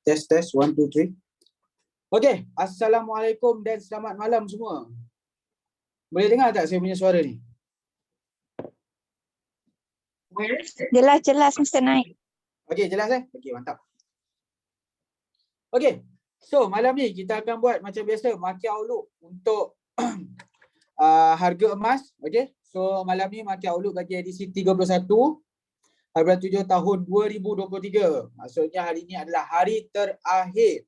Test 1 2 3. Okey, assalamualaikum dan selamat malam semua. Boleh dengar tak saya punya suara ni? Jelas Mr. Naik. Okey, jelas Okey, mantap. Okey. So, malam ni kita akan buat macam biasa market outlook untuk harga emas, okey. So, malam ni market outlook bagi edisi 31 bulan 7 tahun 2023. Maksudnya hari ni adalah hari terakhir.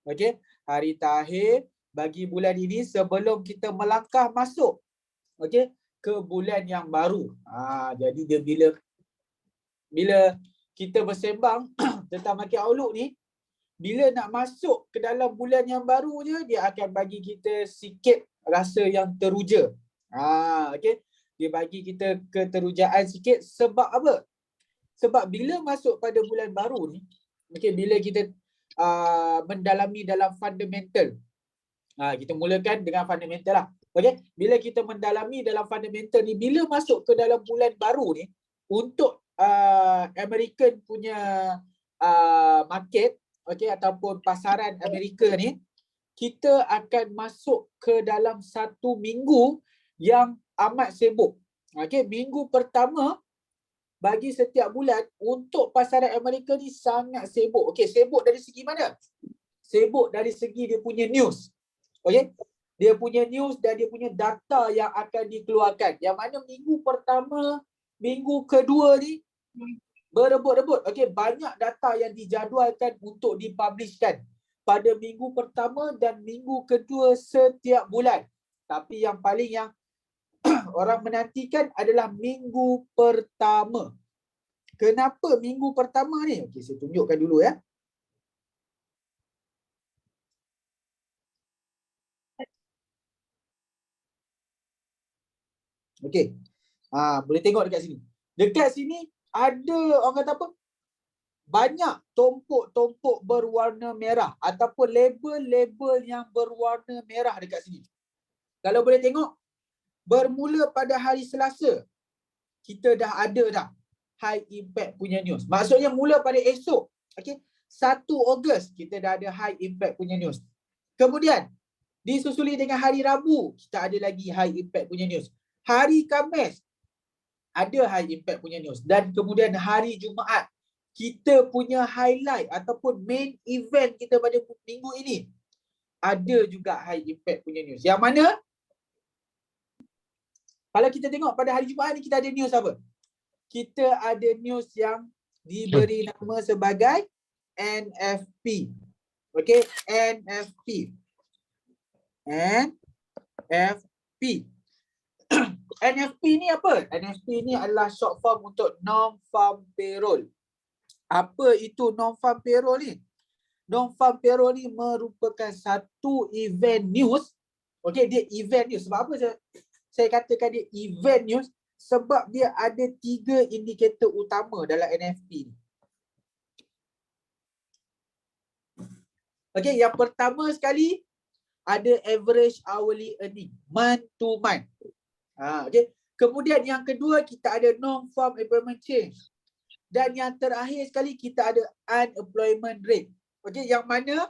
Okey, hari terakhir bagi bulan ini sebelum kita melangkah masuk ke bulan yang baru. Jadi dia bila kita bersembang tentang market outlook ni, bila nak masuk ke dalam bulan yang baru je, dia akan bagi kita sikit rasa yang teruja. Okey, dia bagi kita keterujaan sikit sebab apa? Sebab bila masuk pada bulan baru ni, bila kita mendalami dalam fundamental. Kita mulakan dengan fundamental lah. Bila kita mendalami dalam fundamental ni, bila masuk ke dalam bulan baru ni, untuk American punya market, ataupun pasaran Amerika ni, kita akan masuk ke dalam satu minggu yang amat sibuk. Minggu pertama bagi setiap bulan untuk pasaran Amerika ni sangat sibuk. Sibuk dari segi mana? Sibuk dari segi dia punya news. Dia punya news dan dia punya data yang akan dikeluarkan. Yang mana minggu pertama, minggu kedua ni berebut-rebut. Banyak data yang dijadualkan untuk dipublishkan pada minggu pertama dan minggu kedua setiap bulan. Tapi yang paling orang menantikan adalah minggu pertama. Kenapa minggu pertama ni? Saya tunjukkan dulu ya. Boleh tengok dekat sini. Dekat sini ada orang kata apa? Banyak tompok-tompok berwarna merah ataupun label-label yang berwarna merah dekat sini. Kalau boleh tengok, bermula pada hari Selasa, kita dah ada high impact punya news. Maksudnya mula pada esok, 1 Ogos, kita dah ada high impact punya news. Kemudian, disusuli dengan hari Rabu, kita ada lagi high impact punya news. Hari Khamis, ada high impact punya news. Dan kemudian hari Jumaat, kita punya highlight ataupun main event kita pada minggu ini, ada juga high impact punya news. Yang mana? Kalau kita tengok pada hari Jumaat ni, kita ada news apa? Kita ada news yang diberi nama sebagai NFP. NFP. NFP. NFP ni apa? NFP ni adalah short form untuk non-farm payroll. Apa itu non-farm payroll ni? Non-farm payroll ni merupakan satu event news. Dia event news. Sebab apa saya katakan dia event news? Sebab dia ada 3 indikator utama dalam NFP ni. Yang pertama sekali, ada average hourly earning, month to month. Kemudian yang kedua, kita ada non-farm employment change. Dan yang terakhir sekali, kita ada unemployment rate. Yang mana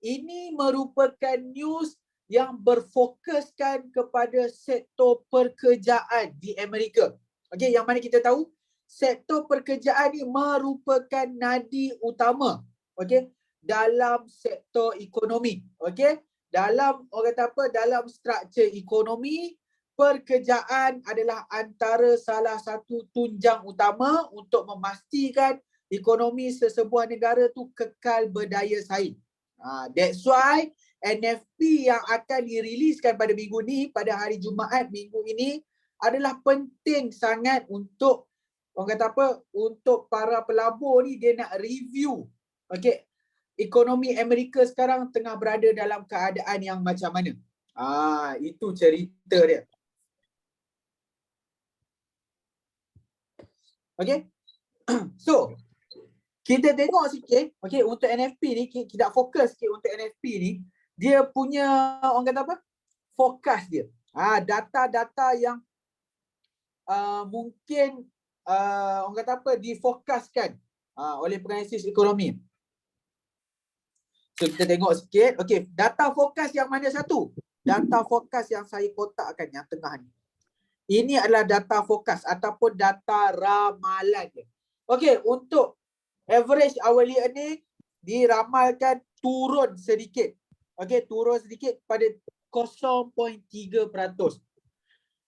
ini merupakan news yang berfokuskan kepada sektor pekerjaan di Amerika. Yang mana kita tahu, sektor pekerjaan ini merupakan nadi utama dalam sektor ekonomi. Dalam orang kata apa? Dalam struktur ekonomi, pekerjaan adalah antara salah satu tunjang utama untuk memastikan ekonomi sesebuah negara tu kekal berdaya saing. That's why NFP yang akan diriliskan pada minggu ni, pada hari Jumaat minggu ini, adalah penting sangat untuk orang kata apa? Untuk para pelabur ni, dia nak review. Ekonomi Amerika sekarang tengah berada dalam keadaan yang macam mana. Itu cerita dia. So, kita tengok sikit, untuk NFP ni, kita fokus sikit untuk NFP ni, dia punya, orang kata apa? Fokus dia. Data-data yang mungkin, orang kata apa? Difokuskan oleh penganalisis ekonomi. So kita tengok sikit. Okey, data forecast yang mana satu? Data forecast yang saya kotakkan yang tengah ni. Ini adalah data forecast ataupun data ramalan dia. Okey, untuk average hourly earning diramalkan turun sedikit. Okey, turun sedikit pada 0.3%.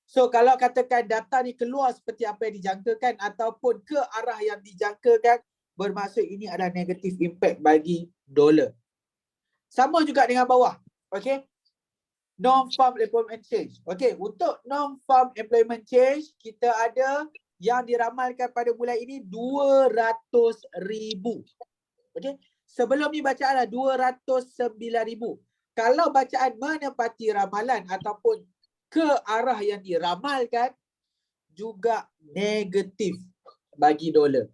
So kalau katakan data ni keluar seperti apa yang dijangkakan ataupun ke arah yang dijangkakan, bermaksud ini adalah negative impact bagi dolar. Sama juga dengan bawah. Okey. Non-farm employment change. Okey, untuk non-farm employment change, kita ada yang diramalkan pada bulan ini 200,000. Okey. Sebelum ni bacaan lah 209,000. Kalau bacaan menepati ramalan ataupun ke arah yang diramalkan, juga negatif bagi dolar.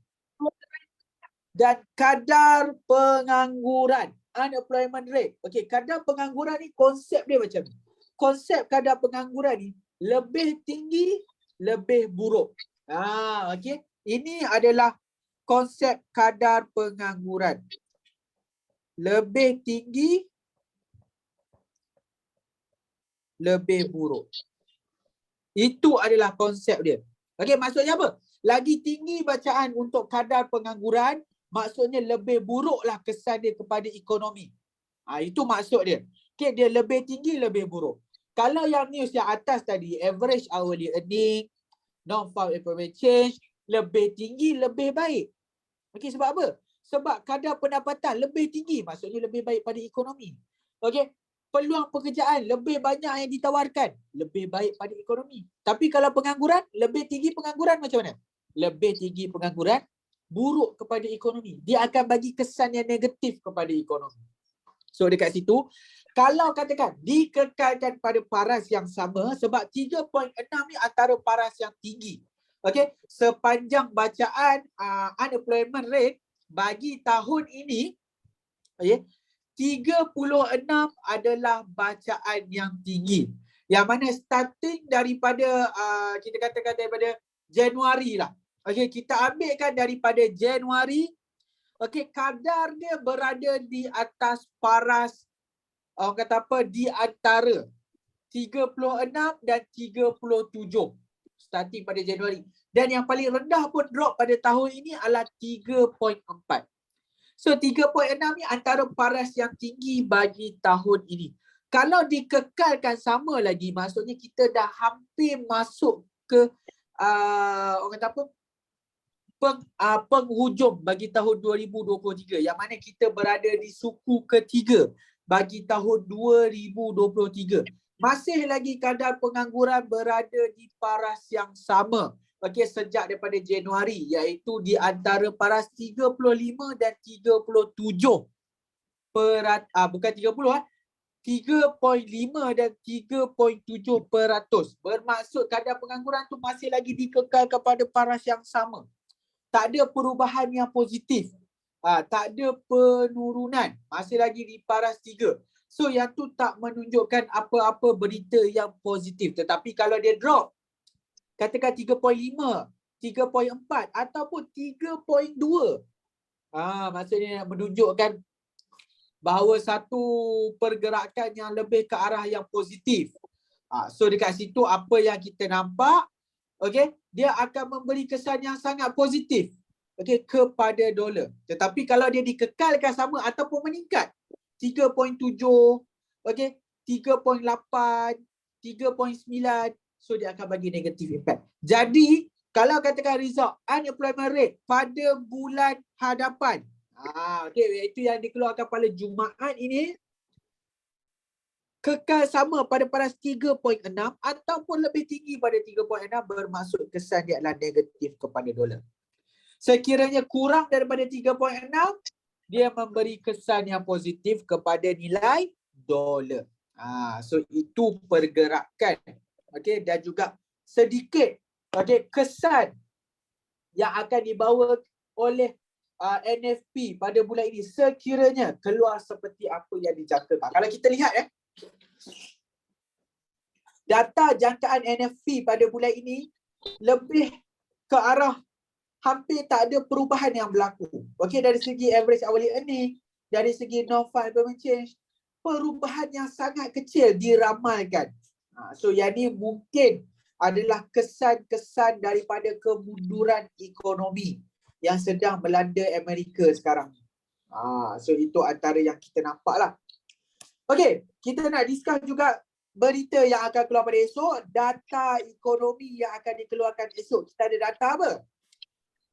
Dan kadar pengangguran, unemployment rate. Okey, kadar pengangguran ni konsep dia macam ni. Konsep kadar pengangguran ni lebih tinggi, lebih buruk. Okey. Ini adalah konsep kadar pengangguran. Lebih tinggi, lebih buruk. Itu adalah konsep dia. Okey, maksudnya apa? Lagi tinggi bacaan untuk kadar pengangguran, maksudnya lebih buruklah kesan dia kepada ekonomi. Itu maksud dia. Okay, dia lebih tinggi, lebih buruk. Kalau yang news yang atas tadi, average hourly earning, non-farm employment change, lebih tinggi, lebih baik. Okay, sebab apa? Sebab kadar pendapatan lebih tinggi, maksudnya lebih baik pada ekonomi. Okay, peluang pekerjaan lebih banyak yang ditawarkan, lebih baik pada ekonomi. Tapi kalau pengangguran, lebih tinggi pengangguran macam mana? Lebih tinggi pengangguran, buruk kepada ekonomi. Dia akan bagi kesan yang negatif kepada ekonomi. So dekat situ, kalau katakan dikekalkan pada paras yang sama, sebab 3.6 ni antara paras yang tinggi. Okey, sepanjang bacaan unemployment rate bagi tahun ini, okey, 36 adalah bacaan yang tinggi. Yang mana starting daripada kita katakan daripada Januari lah. Okey, kita ambilkan daripada Januari. Okey, kadar dia berada di atas paras, orang kata apa, di antara 36 dan 37 starting pada Januari. Dan yang paling rendah pun drop pada tahun ini adalah 3.4. So 3.6 ni antara paras yang tinggi bagi tahun ini. Kalau dikekalkan sama lagi, maksudnya kita dah hampir masuk ke orang kata apa, penghujung bagi tahun 2023, yang mana kita berada di suku ketiga bagi tahun 2023. Masih lagi kadar pengangguran berada di paras yang sama. Okey, sejak daripada Januari, iaitu di antara paras 35 dan 37 bukan 30 3.5 dan 3.7%. Bermaksud kadar pengangguran tu masih lagi dikekal kepada paras yang sama. Tak ada perubahan yang positif. Tak ada penurunan. Masih lagi di paras 3. So yang tu tak menunjukkan apa-apa berita yang positif. Tetapi kalau dia drop, katakan 3.5, 3.4 ataupun 3.2. Maksudnya menunjukkan bahawa satu pergerakan yang lebih ke arah yang positif. So dekat situ apa yang kita nampak, okey, dia akan memberi kesan yang sangat positif, okey, kepada dolar. Tetapi kalau dia dikekalkan sama ataupun meningkat 3.7, okey, 3.8, 3.9, so dia akan bagi negative impact. Jadi kalau katakan result unemployment rate pada bulan hadapan, okey, itu yang dikeluarkan pada Jumaat ini, kekal sama pada paras 3.6 ataupun lebih tinggi pada 3.6, bermaksud kesan dia adalah negatif kepada dolar. Sekiranya kurang daripada 3.6, dia memberi kesan yang positif kepada nilai dolar. So itu pergerakan, okey, dan juga sedikit, okey, kesan yang akan dibawa oleh NFP pada bulan ini sekiranya keluar seperti apa yang dijangkakan. Kalau kita lihat data jangkaan NFP pada bulan ini lebih ke arah hampir tak ada perubahan yang berlaku. Okey, dari segi average hourly earning, dari segi non-farm employment change, perubahan yang sangat kecil diramalkan. So yang ni mungkin adalah kesan-kesan daripada kemunduran ekonomi yang sedang melanda Amerika sekarang. So itu antara yang kita nampak lah. Okey, kita nak discuss juga berita yang akan keluar pada esok, data ekonomi yang akan dikeluarkan esok. Kita ada data apa?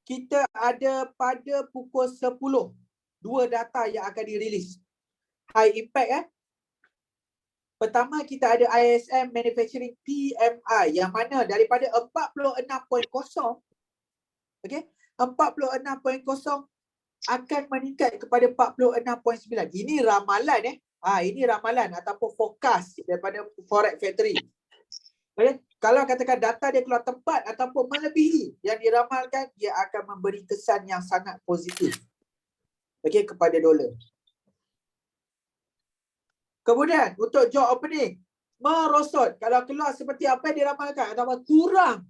Kita ada pada pukul 10, 2 data yang akan dirilis. High impact Pertama kita ada ISM Manufacturing PMI yang mana daripada 46.0, okey, 46.0 akan meningkat kepada 46.9. Ini ramalan ini ramalan ataupun forecast daripada Forex Factory. Okay? Kalau katakan data dia keluar tepat ataupun melebihi yang diramalkan, dia akan memberi kesan yang sangat positif kepada dolar. Kemudian untuk job opening merosot. Kalau keluar seperti apa yang diramalkan atau kurang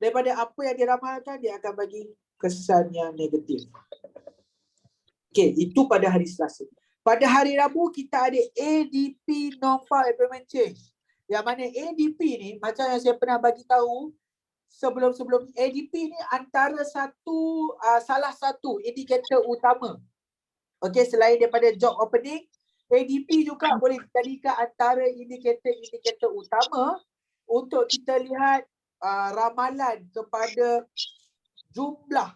daripada apa yang diramalkan, dia akan bagi kesan yang negatif. Okey, itu pada hari Selasa. Pada hari Rabu kita ada ADP Non-Farm Employment Change. Yang mana ADP ni macam yang saya pernah bagi tahu sebelum-sebelum, ADP ni antara salah satu indikator utama. Okey, selain daripada job opening, ADP juga boleh dijadikan antara indikator utama untuk kita lihat ramalan kepada jumlah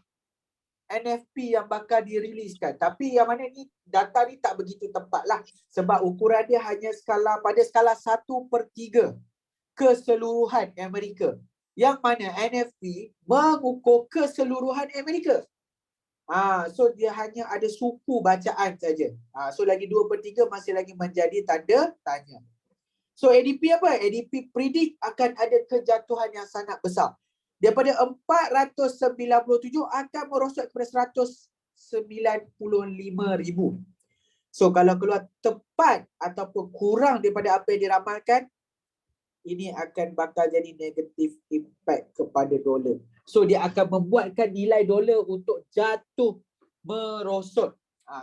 NFP yang bakal diriliskan. Tapi yang mana ni data ni tak begitu tepat lah. Sebab ukuran dia hanya pada skala 1/3 keseluruhan Amerika. Yang mana NFP mengukur keseluruhan Amerika. So dia hanya ada suku bacaan saja. So lagi 2/3 masih lagi menjadi tanda tanya. So ADP apa? ADP predict akan ada kejatuhan yang sangat besar. Daripada 497 akan merosot kepada 195,000. So kalau keluar tepat ataupun kurang daripada apa yang diramalkan, ini akan bakal jadi negatif impact kepada dolar. So dia akan membuatkan nilai dolar untuk jatuh merosot.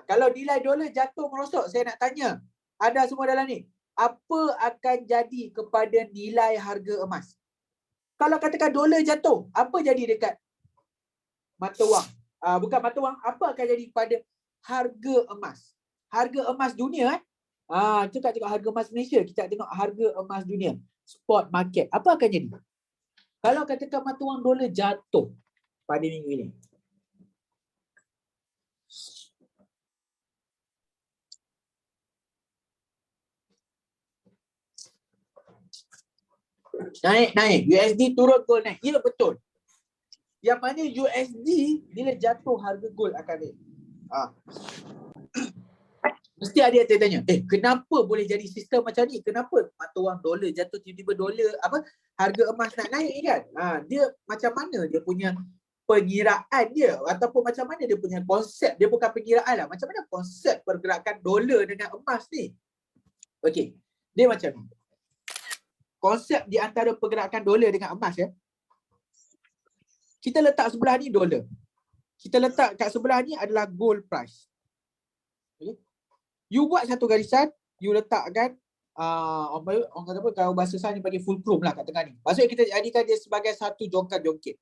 Kalau nilai dolar jatuh merosot, saya nak tanya anda semua dalam ni, apa akan jadi kepada nilai harga emas? Kalau katakan dolar jatuh, apa jadi dekat mata wang? Bukan mata wang, apa akan jadi pada harga emas? Harga emas dunia kita tak tengok harga emas Malaysia, kita tengok harga emas dunia, spot market. Apa akan jadi? Kalau katakan mata wang dolar jatuh pada minggu ini. Naik. USD turun, gold naik. Ya, betul. Yang mana USD bila jatuh, harga gold akan naik. Mesti ada yang tanya, kenapa boleh jadi sistem macam ni? Kenapa mata wang dolar jatuh, tiba-tiba dolar harga emas nak naik kan? Dia macam mana dia punya pengiraan dia ataupun macam mana dia punya konsep? Dia bukan pengiraan lah. Macam mana konsep pergerakan dolar dengan emas ni? Okey, dia macam ni. Konsep di antara pergerakan dolar dengan emas kita letak sebelah ni dolar. Kita letak kat sebelah ni adalah gold price. Okay. You buat satu garisan, you letakkan orang kata apa, kalau bahasa saya ni bagi fulcrum lah kat tengah ni. Maksudnya kita jadikan dia sebagai satu jongkang jongkit.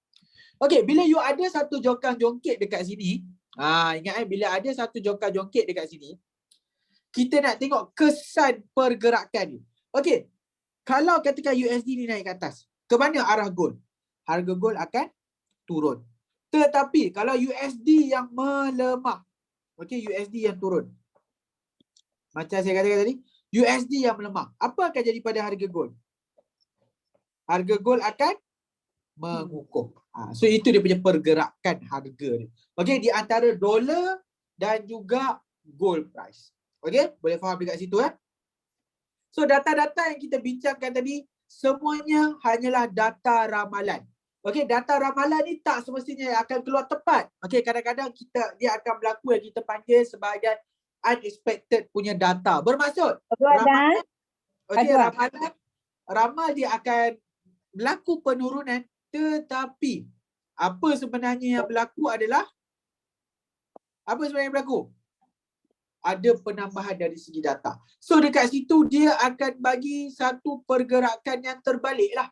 Okey, bila you ada satu jongkang jongkit dekat sini, ingat bila ada satu jongkang jongkit dekat sini, kita nak tengok kesan pergerakan ni. Okey. Kalau ketika USD ni naik ke atas, ke mana arah gold? Harga gold akan turun. Tetapi kalau USD yang melemah, USD yang turun. Macam saya katakan tadi, USD yang melemah. Apa akan jadi pada harga gold? Harga gold akan mengukuh. So itu dia punya pergerakan harga ni. Di antara dolar dan juga gold price. Boleh faham dekat situ So data-data yang kita bincangkan tadi semuanya hanyalah data ramalan. Data ramalan ni tak semestinya akan keluar tepat. Kadang-kadang dia akan berlaku yang kita panggil sebagai unexpected punya data. Bermaksud ramal dia akan berlaku penurunan, tetapi apa sebenarnya yang berlaku adalah ada penambahan dari segi data. So dekat situ dia akan bagi satu pergerakan yang terbalik lah.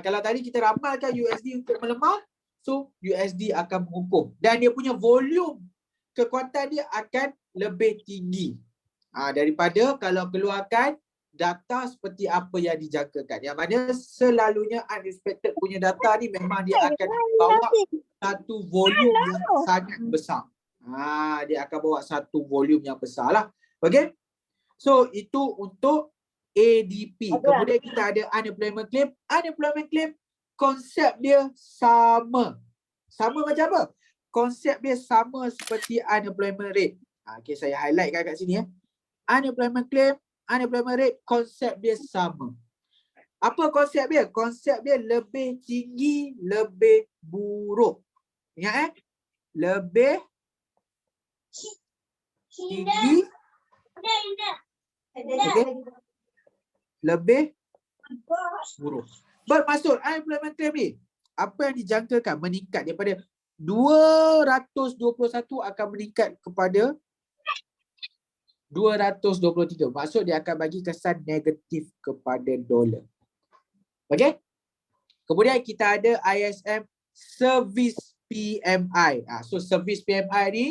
Kalau tadi kita ramalkan USD untuk melemah, so USD akan mengukuh. Dan dia punya volume kekuatan dia akan lebih tinggi daripada kalau keluarkan data seperti apa yang dijangkakan. Yang mana selalunya unexpected punya data ni memang dia akan bawa satu volume yang sangat besar. Dia akan bawa satu volume yang besar lah. Okay. So itu untuk ADP. Kemudian kita ada unemployment claim. Unemployment claim konsep dia sama. Sama macam apa? Konsep dia sama seperti unemployment rate. Okay, saya highlight kat sini ya. Unemployment claim, unemployment rate, konsep dia sama. Apa konsep dia? Konsep dia lebih tinggi, lebih buruk. Ingat lebih tinggi, okay, lebih buruk. Bermaksud unemployment claim ni, apa yang dijangkakan meningkat daripada 221 akan meningkat kepada 223. Maksud dia akan bagi kesan negatif kepada dolar. Okey? Kemudian kita ada ISM Service PMI. So Service PMI ni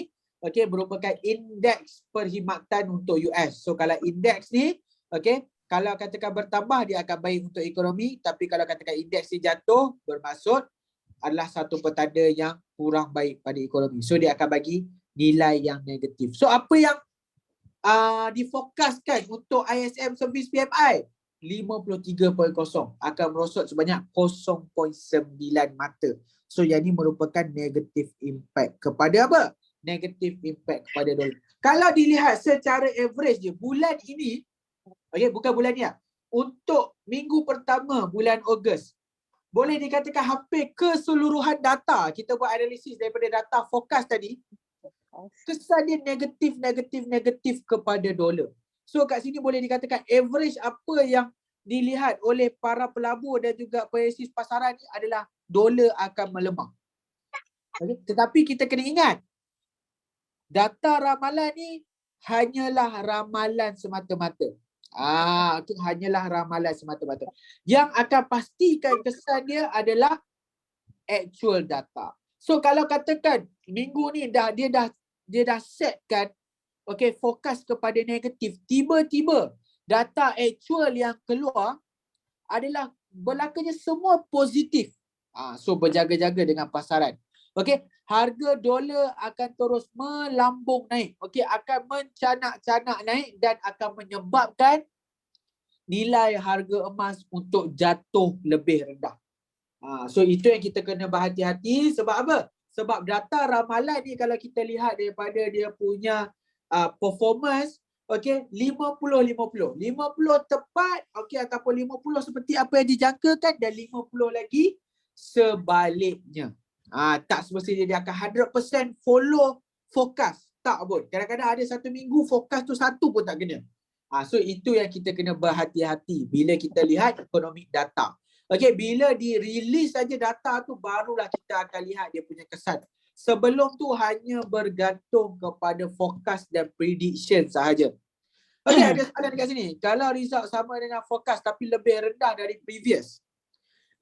merupakan indeks perkhidmatan untuk US. So kalau indeks ni kalau katakan bertambah dia akan baik untuk ekonomi, tapi kalau katakan indeks ni jatuh bermaksud adalah satu petanda yang kurang baik pada ekonomi. So dia akan bagi nilai yang negatif. So apa yang difokuskan untuk ISM Service PMI 53.0 akan merosot sebanyak 0.9 mata. So yang ini merupakan negative impact kepada apa? Negative impact kepada dolar. Kalau dilihat secara average je bulan ini, bukan bulan ni untuk minggu pertama bulan Ogos, boleh dikatakan hampir keseluruhan data, kita buat analisis daripada data fokus tadi, kesan dia negatif kepada dolar. So kat sini boleh dikatakan average apa yang dilihat oleh para pelabur dan juga penalisis pasaran ni adalah dolar akan melemah. Tetapi kita kena ingat, data ramalan ni hanyalah ramalan semata-mata. Hanyalah ramalan semata-mata. Yang akan pastikan kesan dia adalah actual data. So kalau katakan minggu ni dia dah setkan fokus kepada negatif, tiba-tiba data actual yang keluar adalah berlakunya semua positif. So berjaga-jaga dengan pasaran. Harga dolar akan terus melambung naik. Akan mencanak-canak naik dan akan menyebabkan nilai harga emas untuk jatuh lebih rendah. So itu yang kita kena berhati-hati. Sebab apa? Sebab data ramalan ni kalau kita lihat daripada dia punya performance, 50-50. 50 tepat, ataupun 50 seperti apa yang dijangkakan dan 50 lagi sebaliknya. Tak semestinya dia akan 100% follow fokus. Tak pun. Kadang-kadang ada satu minggu fokus tu satu pun tak kena. So itu yang kita kena berhati-hati bila kita lihat ekonomi data. Bila dirilis saja data tu barulah kita akan lihat dia punya kesan. Sebelum tu hanya bergantung kepada fokus dan prediction sahaja. Ada soalan dekat sini. Kalau result sama dengan fokus tapi lebih rendah dari previous,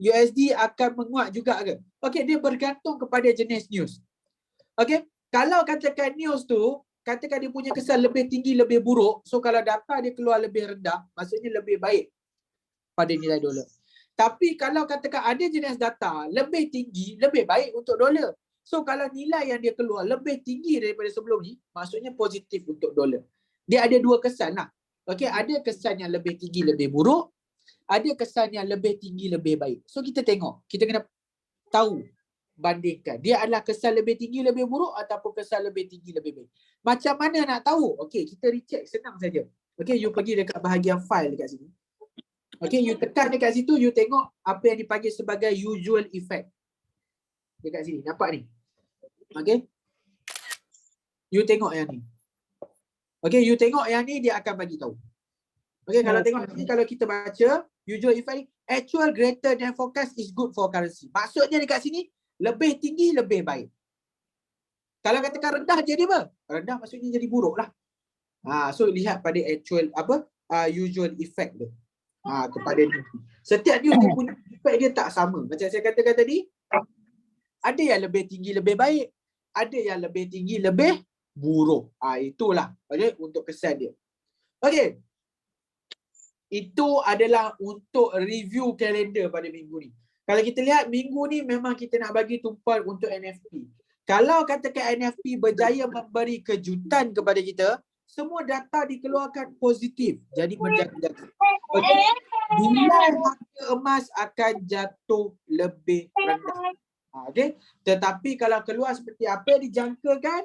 USD akan menguat juga ke? Dia bergantung kepada jenis news. Kalau katakan news tu, katakan dia punya kesan lebih tinggi, lebih buruk. So kalau data dia keluar lebih rendah, maksudnya lebih baik pada nilai dolar. Tapi kalau katakan ada jenis data lebih tinggi, lebih baik untuk dolar. So kalau nilai yang dia keluar lebih tinggi daripada sebelum ni, maksudnya positif untuk dolar. Dia ada dua kesan lah. Ada kesan yang lebih tinggi, lebih buruk. Ada kesan yang lebih tinggi, lebih baik. So kita tengok, kita kena tahu, bandingkan. Dia adalah kesan lebih tinggi, lebih buruk ataupun kesan lebih tinggi, lebih baik. Macam mana nak tahu? Kita recheck senang saja. You pergi dekat bahagian file dekat sini. You tekan dekat situ, you tengok apa yang dipanggil sebagai usual effect. Dekat sini, nampak ni. You tengok yang ni. You tengok yang ni, dia akan bagi tahu. Kalau tengok ni, kalau kita baca usual effect, actual greater than forecast is good for currency. Maksudnya dekat sini, lebih tinggi, lebih baik. Kalau katakan rendah, jadi apa? Rendah maksudnya jadi buruk lah. So lihat pada actual usual effect tu. Kepada news. Setiap news dia punya effect dia tak sama. Macam saya katakan tadi, ada yang lebih tinggi lebih baik, ada yang lebih tinggi lebih buruk. Itulah untuk kesan dia. Okey. Itu adalah untuk review kalender pada minggu ni. Kalau kita lihat minggu ni memang kita nak bagi tumpuan untuk NFP. Kalau katakan NFP berjaya memberi kejutan kepada kita, semua data dikeluarkan positif. Jadi berjaga-jaga. Okay. Nilai harga emas akan jatuh lebih rendah. Okay. Tetapi kalau keluar seperti apa yang dijangkakan,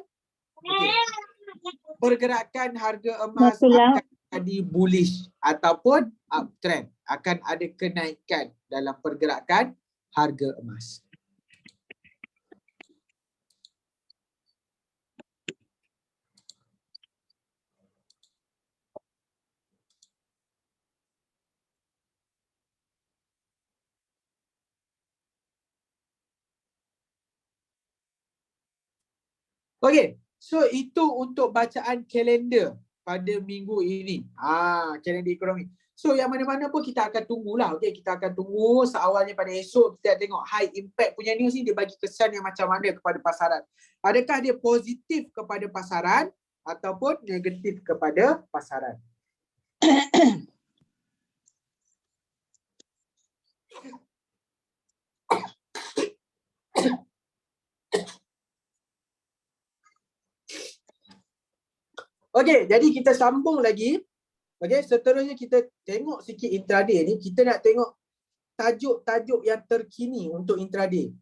pergerakan harga emas akan jadi bullish ataupun uptrend. Akan ada kenaikan dalam pergerakan harga emas. Okey, so itu untuk bacaan kalender pada minggu ini. Kalender ekonomi. So yang mana-mana pun kita akan tunggulah. Okey, kita akan tunggu seawalnya pada esok kita tengok high impact punya news ni dia bagi kesan yang macam mana kepada pasaran. Adakah dia positif kepada pasaran ataupun negatif kepada pasaran? Okey, jadi kita sambung lagi. Okey, seterusnya kita tengok sikit intraday ni. Kita nak tengok tajuk-tajuk yang terkini untuk intraday.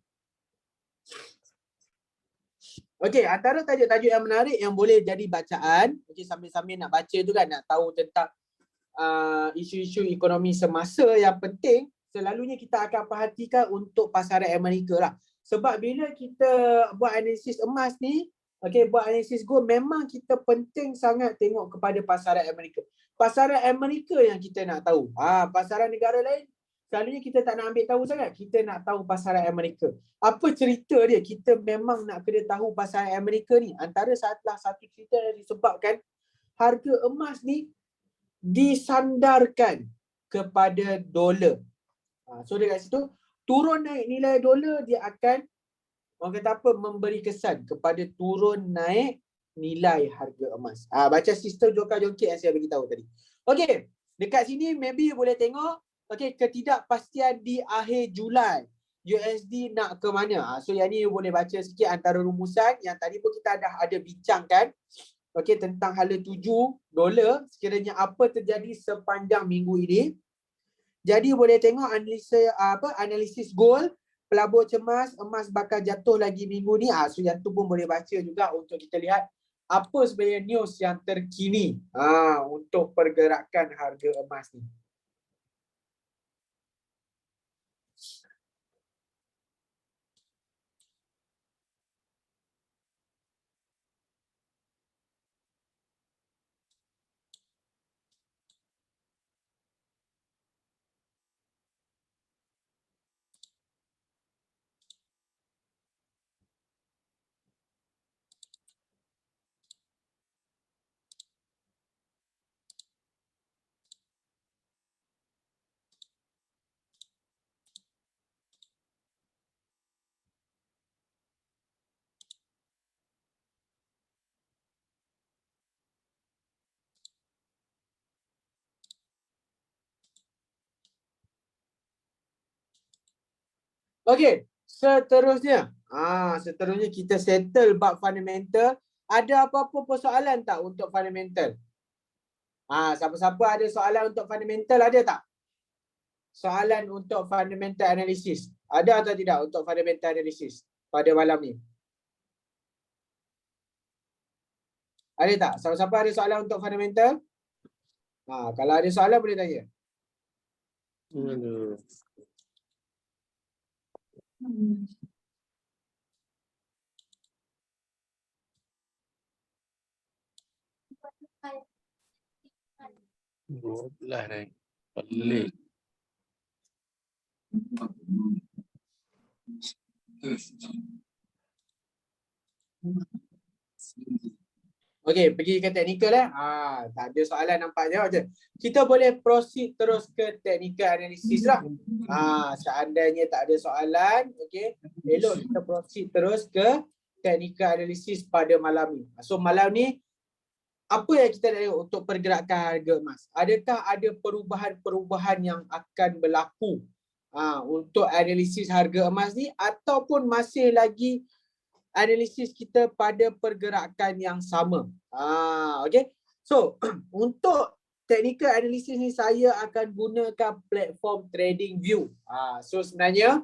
Okey, antara tajuk-tajuk yang menarik yang boleh jadi bacaan, okey, sambil-sambil nak baca tu kan, nak tahu tentang isu-isu ekonomi semasa yang penting, selalunya kita akan perhatikan untuk pasaran Amerika lah. Sebab bila kita buat analisis emas ni, okey, buat analisis gold, memang kita penting sangat tengok kepada pasaran Amerika. Pasaran Amerika yang kita nak tahu. Pasaran negara lain, selalunya kita tak nak ambil tahu sangat. Kita nak tahu pasaran Amerika. Apa cerita dia? Kita memang nak kena tahu pasaran Amerika ni. Antara salah satu cerita yang disebabkan harga emas ni disandarkan kepada dolar. So dekat situ, turun naik nilai dolar dia akan, orang kata apa, memberi kesan kepada turun naik nilai harga emas. Baca sistem jongkak-jongkit yang saya beritahu tadi. Okey, dekat sini maybe boleh tengok, okey, ketidakpastian di akhir Julai. USD nak ke mana? So yang ni boleh baca sikit antara rumusan yang tadi pun kita dah ada bincangkan. Okey, tentang hala $7 sekiranya apa terjadi sepanjang minggu ini. Jadi boleh tengok analisis gold, pelabur cemas, emas bakal jatuh lagi minggu ni. So yang tu pun boleh baca juga untuk kita lihat apa sebenarnya news yang terkini untuk pergerakan harga emas ni. Okey, seterusnya. Seterusnya kita settle bab fundamental. Ada apa-apa persoalan tak untuk fundamental? Siapa-siapa ada soalan untuk fundamental, ada tak? Soalan untuk fundamental analysis. Ada atau tidak untuk fundamental analysis pada malam ni? Ada tak? Siapa-siapa ada soalan untuk fundamental? Kalau ada soalan boleh tanya. Lah ni. Pelik. Okey, pergi ke technical tak ada soalan nampaknya. Okay. Kita boleh proceed terus ke technical analysis lah. Seandainya tak ada soalan, okey, elok kita proceed terus ke technical analysis pada malam ni. So malam ni apa yang kita nak tengok untuk pergerakan harga emas? Adakah ada perubahan-perubahan yang akan berlaku untuk analisis harga emas ni ataupun masih lagi analisis kita pada pergerakan yang sama. Okay. So, untuk technical analysis ni saya akan gunakan platform TradingView. So sebenarnya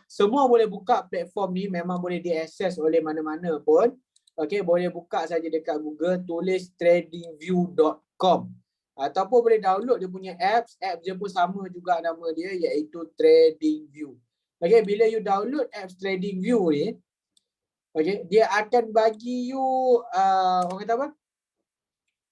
semua boleh buka platform ni, memang boleh diakses oleh mana-mana pun. Okay, boleh buka saja dekat Google, tulis tradingview.com. Ataupun boleh download dia punya apps dia pun sama juga nama dia, iaitu TradingView. Okay, bila you download apps TradingView ni, okay, dia akan bagi you orang kata apa?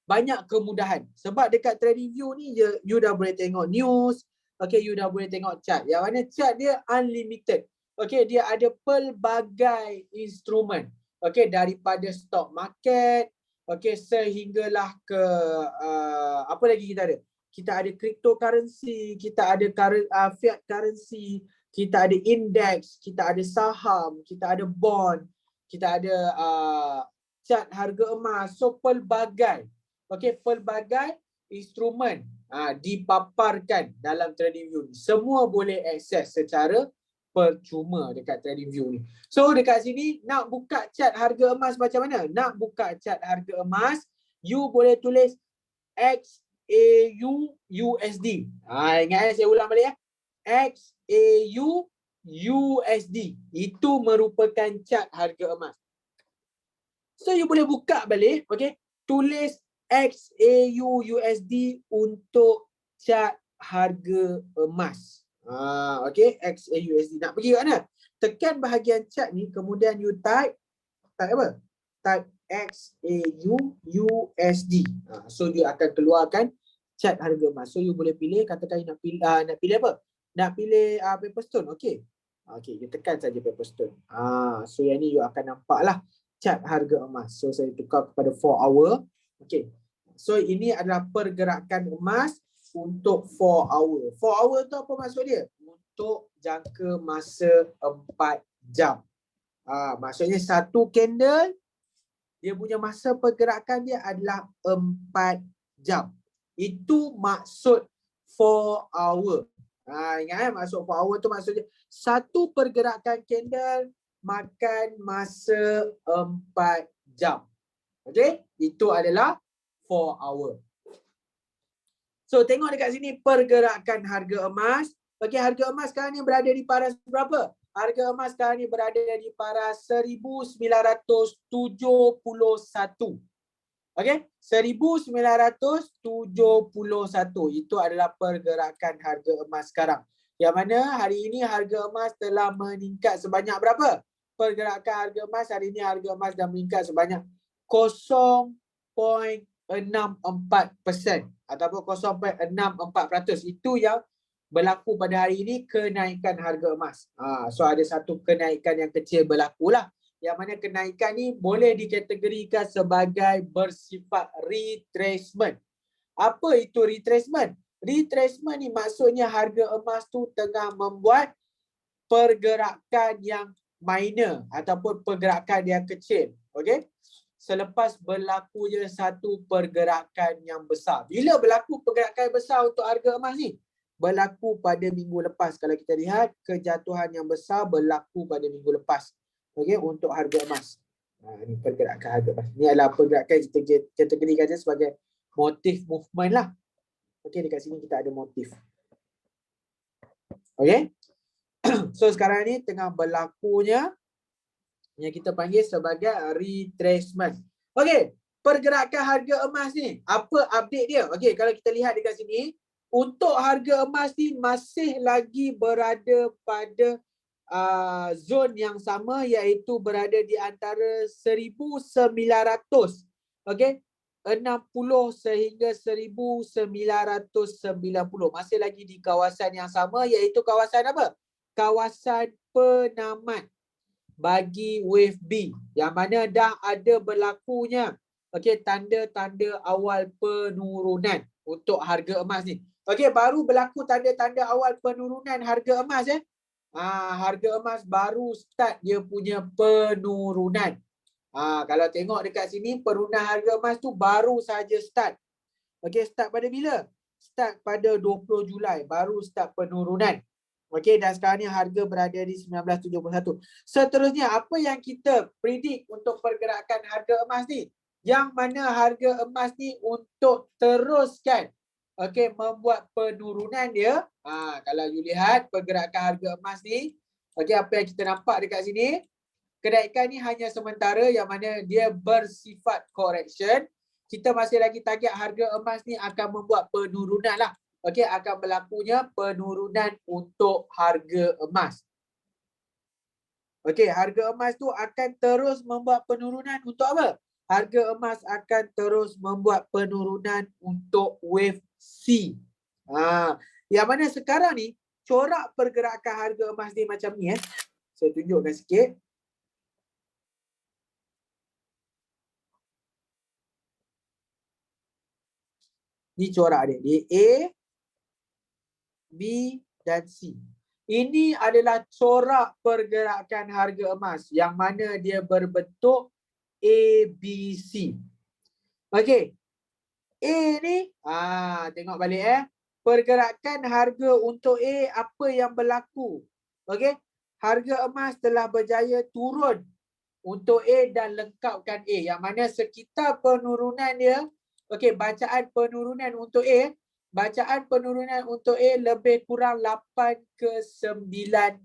Banyak kemudahan. Sebab dekat TradingView ni you dah boleh tengok news, okay, you dah boleh tengok chart. Yang mana chart dia unlimited. Okay, dia ada pelbagai instrumen. Okay, daripada stock market, okay, sehinggalah ke apa lagi kita ada? Kita ada cryptocurrency, kita ada fiat currency, kita ada index, kita ada saham, kita ada bond, kita ada chart harga emas. So pelbagai, okey, pelbagai instrumen dipaparkan dalam TradingView ni. Semua boleh akses secara percuma dekat TradingView ni. So dekat sini nak buka chart harga emas macam mana? Nak buka chart harga emas, you boleh tulis XAU USD. Ingat saya ulang balik ya. XAU USD. Itu merupakan chart harga emas. So you boleh buka balik, okey, tulis XAU USD untuk chart harga emas. Okey, XAU USD. Nak pergi kat mana? Tekan bahagian chart ni, kemudian you type apa? Type XAU USD. So you akan keluarkan chart harga emas. So you boleh pilih, katakan you nak pilih apa? Nak pilih paper stone, okey. Okey, you tekan saja paper stone. So yang ni you akan nampaklah chart harga emas. So saya tukar kepada 4 hour. Okey. So ini adalah pergerakan emas untuk 4 hour. 4 hour tu apa maksud dia? Untuk jangka masa 4 jam. Maksudnya satu candle dia punya masa pergerakan dia adalah 4 jam. Itu maksud 4 hour. Ingat maksud 4 hour tu maksudnya satu pergerakan candle makan masa 4 jam. Okey? Itu adalah 4 hour. So tengok dekat sini pergerakan harga emas. Okey, harga emas sekarang ni berada di paras berapa? Harga emas sekarang ni berada di paras 1971. Okey, 1971. Itu adalah pergerakan harga emas sekarang. Yang mana hari ini harga emas telah meningkat sebanyak berapa? Pergerakan harga emas hari ini, harga emas dah meningkat sebanyak 0.64% ataupun 0.64%. Itu yang berlaku pada hari ini, kenaikan harga emas. So ada satu kenaikan yang kecil berlakulah. Yang mana kenaikan ni boleh dikategorikan sebagai bersifat retracement. Apa itu retracement? Retracement ni maksudnya harga emas tu tengah membuat pergerakan yang minor ataupun pergerakan yang kecil. Okey? Selepas berlakunya satu pergerakan yang besar. Bila berlaku pergerakan besar untuk harga emas ni? Berlaku pada minggu lepas. Kalau kita lihat, kejatuhan yang besar berlaku pada minggu lepas. Okey, untuk harga emas. Ini pergerakan harga emas. Ini adalah pergerakan yang kita kategorikan sebagai motif movement lah. Okey, dekat sini kita ada motif. Okey. So sekarang ni tengah berlakunya yang kita panggil sebagai retracement. Okey, pergerakan harga emas ni, apa update dia? Okey, kalau kita lihat dekat sini, untuk harga emas ni masih lagi berada pada zon yang sama, iaitu berada di antara 1900, okey, 60 sehingga 1990. Masih lagi di kawasan yang sama, iaitu kawasan apa? Kawasan penamat bagi wave B, yang mana dah ada berlakunya Okey, tanda-tanda awal penurunan untuk harga emas ni. Okey, baru berlaku tanda-tanda awal penurunan harga emas harga emas baru start dia punya penurunan. Kalau tengok dekat sini penurunan harga emas tu baru saja start. Okey, start pada bila? Start pada 20 Julai baru start penurunan. Okey, dan sekarang ni harga berada di 1971. Seterusnya, apa yang kita predict untuk pergerakan harga emas ni? Yang mana harga emas ni untuk teruskan membuat penurunan dia. Kalau you lihat pergerakan harga emas ni, apa yang kita nampak dekat sini? Kenaikan ni hanya sementara yang mana dia bersifat correction. Kita masih lagi target harga emas ni akan membuat penurunan lah. Akan berlakunya penurunan untuk harga emas. Harga emas tu akan terus membuat penurunan untuk apa? Harga emas akan terus membuat penurunan untuk wave C. Yang mana sekarang ni corak pergerakan harga emas ni macam ni Saya tunjukkan sikit. Ni corak dia. Dia A, B dan C. Ini adalah corak pergerakan harga emas yang mana dia berbentuk ABC. Okey. A ni, tengok balik pergerakan harga untuk A apa yang berlaku? Okey. Harga emas telah berjaya turun untuk A dan lengkapkan A. Yang mana sekitar penurunan dia, bacaan penurunan untuk A, bacaan penurunan untuk A lebih kurang 8 ke 9%.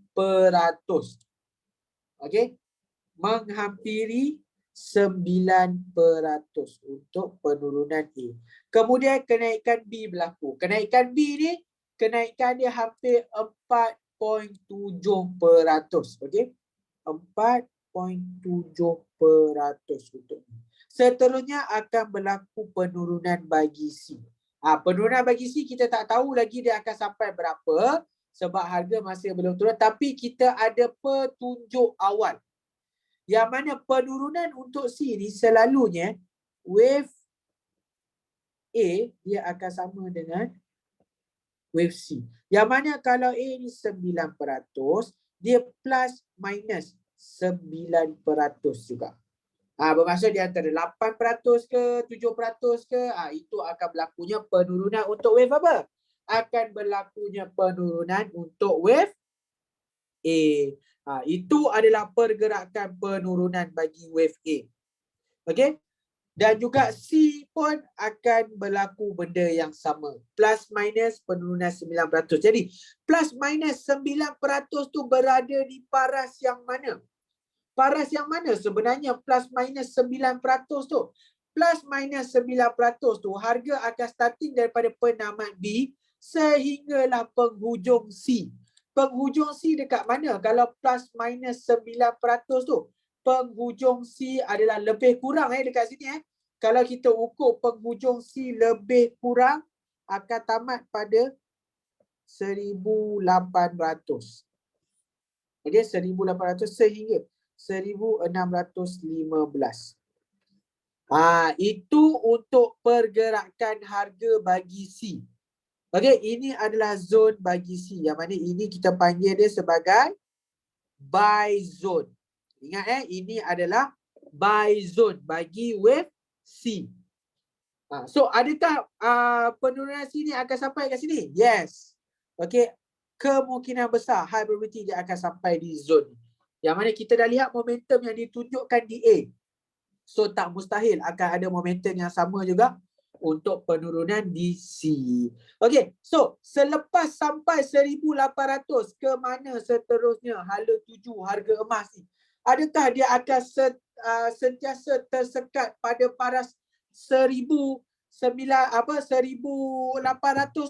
Menghampiri 9% untuk penurunan A. Kemudian kenaikan B berlaku. Kenaikan B ni, kenaikan dia hampir 4.7%. 4.7% untuk B. Seterusnya akan berlaku penurunan bagi C. Penurunan bagi C kita tak tahu lagi dia akan sampai berapa sebab harga masih belum turun, tapi kita ada petunjuk awal. Yang mana penurunan untuk C ni selalunya wave A dia akan sama dengan wave C. Yang mana kalau A ni 9%, dia plus minus 9% juga. Bermaksud di antara 8% ke 7% ke, itu akan berlakunya penurunan untuk wave apa? Akan berlakunya penurunan untuk wave A. Itu adalah pergerakan penurunan bagi wave A. Okey? Dan juga C pun akan berlaku benda yang sama. Plus minus penurunan 9%. Jadi, plus minus 9% tu berada di paras yang mana? Paras yang mana sebenarnya plus minus 9% tu? Plus minus 9% tu harga akan starting daripada penamat B sehinggalah penghujung C. Penghujung C dekat mana? Kalau plus minus 9% tu, penghujung C adalah lebih kurang dekat sini Kalau kita ukur penghujung C lebih kurang akan tamat pada 1,800. Okey, 1,800 sehingga 1,615. Itu untuk pergerakan harga bagi C. Okey, ini adalah zone bagi C. Yang mana ini kita panggil dia sebagai buy zone. Ingat ini adalah buy zone bagi wave C. So adakah penurunan C ni akan sampai kat sini? Yes. Okey, kemungkinan besar high probability dia akan sampai di zone. Yang mana kita dah lihat momentum yang ditunjukkan di A. So tak mustahil akan ada momentum yang sama juga untuk penurunan di C. Okey, so selepas sampai 1,800 ke mana seterusnya hala tuju harga emas ni? Adakah dia akan sentiasa tersekat pada paras 1,800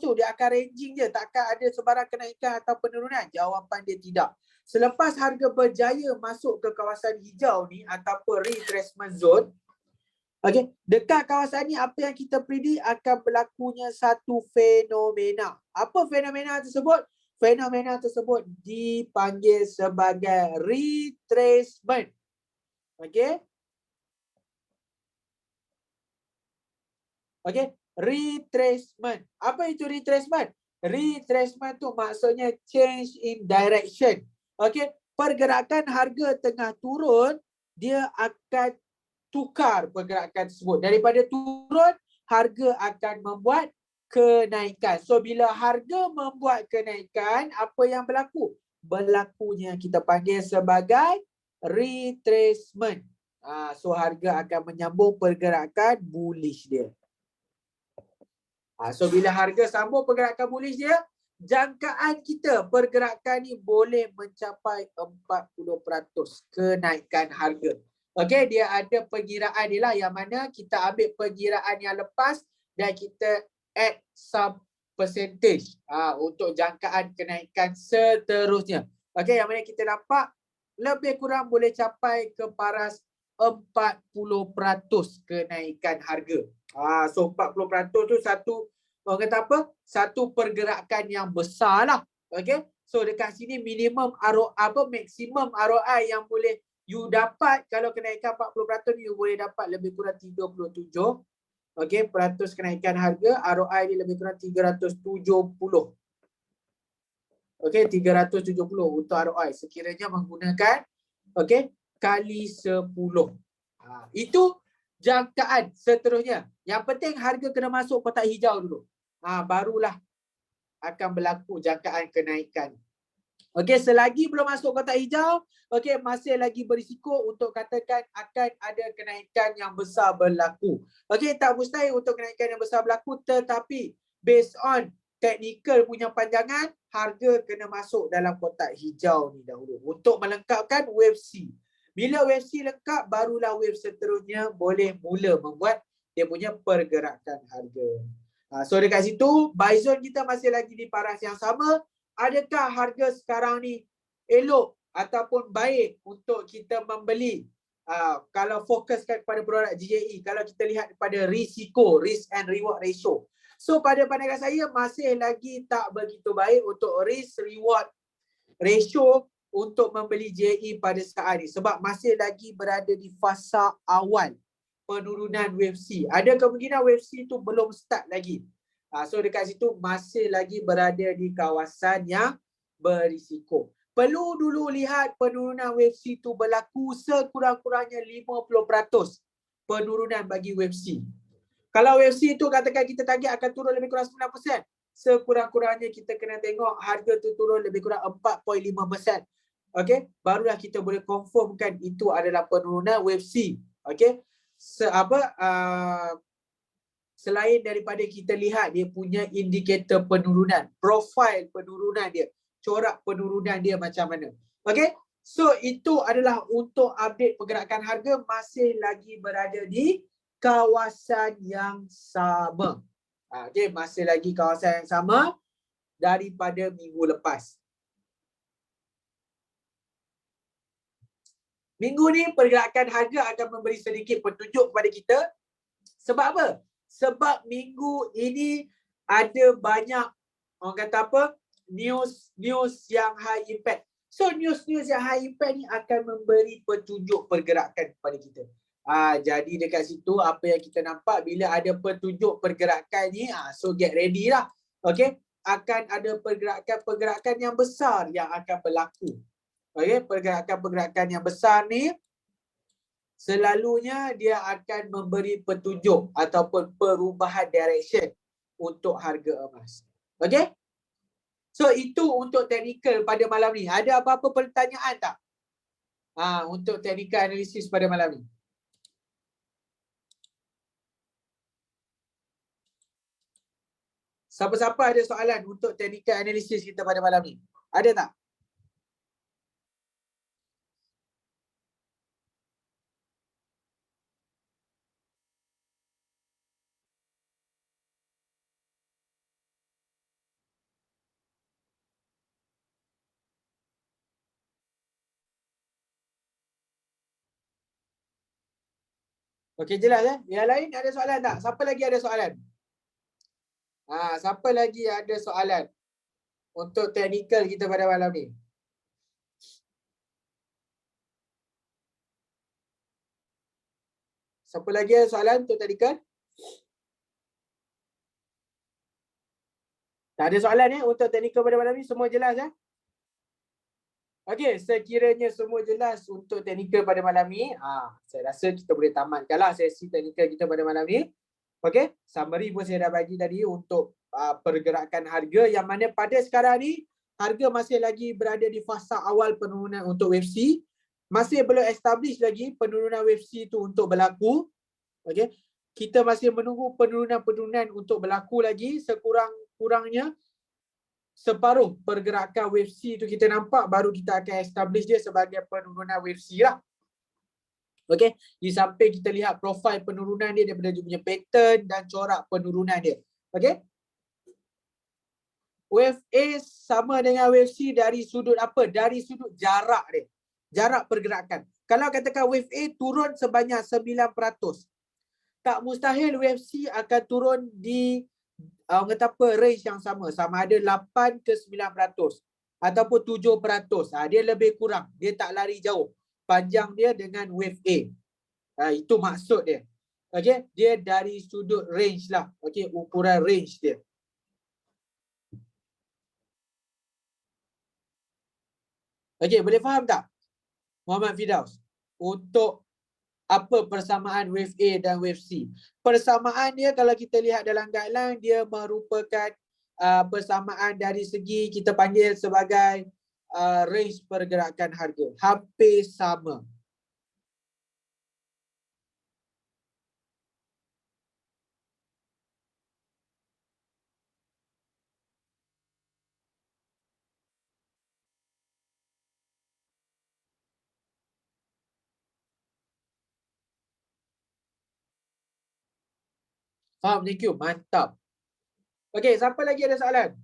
tu? Dia akan ranging je, takkan ada sebarang kenaikan atau penurunan? Jawapan dia tidak. Selepas harga berjaya masuk ke kawasan hijau ni ataupun retracement zone, dekat kawasan ni apa yang kita predik akan berlakunya satu fenomena. Apa fenomena tersebut? Fenomena tersebut dipanggil sebagai retracement. Okey, retracement. Apa itu retracement? Retracement tu maksudnya change in direction. Okey, pergerakan harga tengah turun, dia akan tukar pergerakan tersebut. Daripada turun, harga akan membuat kenaikan. So bila harga membuat kenaikan, apa yang berlaku? Berlakunya kita panggil sebagai retracement. So harga akan menyambung pergerakan bullish dia. So bila harga sambung pergerakan bullish dia, jangkaan kita pergerakan ni boleh mencapai 40% kenaikan harga. Okey, dia ada perkiraan dia lah, yang mana kita ambil perkiraan yang lepas dan kita add some percentage untuk jangkaan kenaikan seterusnya. Okey, yang mana kita dapat lebih kurang boleh capai ke paras 40% kenaikan harga. So 40% tu orang kata apa? Satu pergerakan yang besar lah. Okay? So dekat sini minimum maximum ROI yang boleh you dapat kalau kenaikan 40% you boleh dapat lebih kurang 37. Okay, peratus kenaikan harga, ROI dia lebih kurang 370. Okay, 370 untuk ROI sekiranya menggunakan kali 10. Itu jangkaan seterusnya. Yang penting harga kena masuk kotak hijau dulu. Barulah akan berlaku jangkaan kenaikan. Okey, selagi belum masuk kotak hijau, masih lagi berisiko untuk katakan akan ada kenaikan yang besar berlaku. Okey, tak mustahil untuk kenaikan yang besar berlaku, tetapi based on technical punya panjangan, harga kena masuk dalam kotak hijau ni dahulu untuk melengkapkan wave C. Bila wave C lengkap, barulah wave seterusnya boleh mula membuat dia punya pergerakan harga. So dekat situ, buy zone kita masih lagi di paras yang sama. Adakah harga sekarang ni elok ataupun baik untuk kita membeli? Kalau fokuskan kepada produk GJE, kalau kita lihat pada risiko, risk and reward ratio. So pada pandangan saya masih lagi tak begitu baik untuk risk reward ratio untuk membeli GJE pada saat ini. Sebab masih lagi berada di fasa awal penurunan wave C. Ada kemungkinan wave C tu belum start lagi. So dekat situ masih lagi berada di kawasan yang berisiko. Perlu dulu lihat penurunan wave C tu berlaku sekurang-kurangnya 50% penurunan bagi wave C. Kalau wave C tu katakan kita target akan turun lebih kurang 9%, sekurang-kurangnya kita kena tengok harga tu turun lebih kurang 4.5%. Okey, barulah kita boleh confirmkan itu adalah penurunan wave C. Okey. Selain daripada kita lihat dia punya indikator penurunan, profil penurunan dia, corak penurunan dia macam mana. Okey? So itu adalah untuk update pergerakan harga masih lagi berada di kawasan yang sama. Okey, masih lagi kawasan yang sama daripada minggu lepas. Minggu ni pergerakan harga akan memberi sedikit petunjuk kepada kita. Sebab apa? Sebab minggu ini ada banyak orang kata apa? News yang high impact. So news yang high impact ni akan memberi petunjuk pergerakan kepada kita. Jadi dekat situ apa yang kita nampak bila ada petunjuk pergerakan ni, so get ready lah. Okey, akan ada pergerakan yang besar yang akan berlaku. Okey, pergerakan yang besar ni selalunya dia akan memberi petunjuk ataupun perubahan direction untuk harga emas. Okey? So itu untuk technical pada malam ni. Ada apa-apa pertanyaan tak? Untuk technical analysis pada malam ni. Siapa-siapa ada soalan untuk technical analysis kita pada malam ni? Ada tak? Okey, jelas eh? Yang lain ada soalan tak? Siapa lagi ada soalan? Siapa lagi ada soalan untuk technical kita pada malam ni? Siapa lagi ada soalan untuk technical? Tak ada soalan ya untuk teknikal pada malam ni? Semua jelas ya? Okey, sekiranya semua jelas untuk teknikal pada malam ni, saya rasa kita boleh tamatkanlah sesi teknikal kita pada malam ni. Okey, summary pun saya dah bagi tadi untuk pergerakan harga yang mana pada sekarang ni harga masih lagi berada di fasa awal penurunan untuk wave C. Masih belum establish lagi penurunan wave C tu untuk berlaku. Okey. Kita masih menunggu penurunan-penurunan untuk berlaku lagi, sekurang-kurangnya separuh pergerakan wave C tu kita nampak, baru kita akan establish dia sebagai penurunan wave C lah. Okey, di samping kita lihat profil penurunan dia daripada dia punya pattern dan corak penurunan dia. Okey. Wave A sama dengan wave C dari sudut apa? Dari sudut jarak dia. Jarak pergerakan. Kalau katakan wave A turun sebanyak 9%, tak mustahil wave C akan turun di orang kata apa, range yang sama. Sama ada 8 ke 9% ataupun 7%. Dia lebih kurang. Dia tak lari jauh. Panjang dia dengan wave A. Itu maksud dia. Okey, dia dari sudut range lah. Okey, ukuran range dia. Okey, boleh faham tak Muhammad Firdaus? Untuk apa persamaan wave A dan wave C? Persamaan dia kalau kita lihat dalam guideline, dia merupakan persamaan dari segi kita panggil sebagai range pergerakan harga. Hampir sama. Faham? Thank you. Mantap. Okey, siapa lagi ada soalan?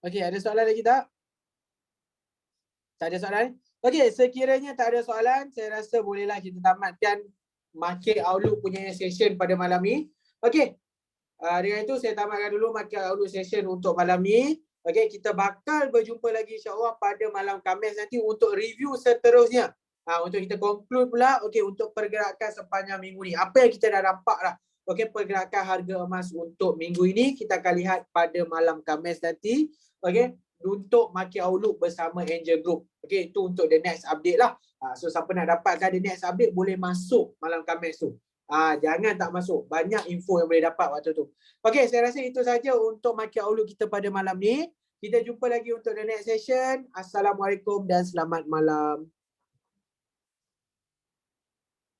Okey, ada soalan lagi tak? Tak ada soalan? Okey, sekiranya tak ada soalan, saya rasa bolehlah kita tamatkan market outlook punya session pada malam ni. Okey. Dengan itu saya tamatkan dulu market outlook session untuk malam ni. Okey, kita bakal berjumpa lagi insya-Allah pada malam Khamis nanti untuk review seterusnya. Untuk kita conclude pula, okey, untuk pergerakan sepanjang minggu ni. Apa yang kita dah nampak lah. Okey, pergerakan harga emas untuk minggu ini kita akan lihat pada malam Khamis nanti. Okey, untuk market outlook bersama Angel Group. Okey, itu untuk the next update lah. So siapa nak dapatkan the next update boleh masuk malam Khamis tu. Jangan tak masuk. Banyak info yang boleh dapat waktu tu. Okey, saya rasa itu saja untuk market outlook kita pada malam ni. Kita jumpa lagi untuk the next session. Assalamualaikum dan selamat malam.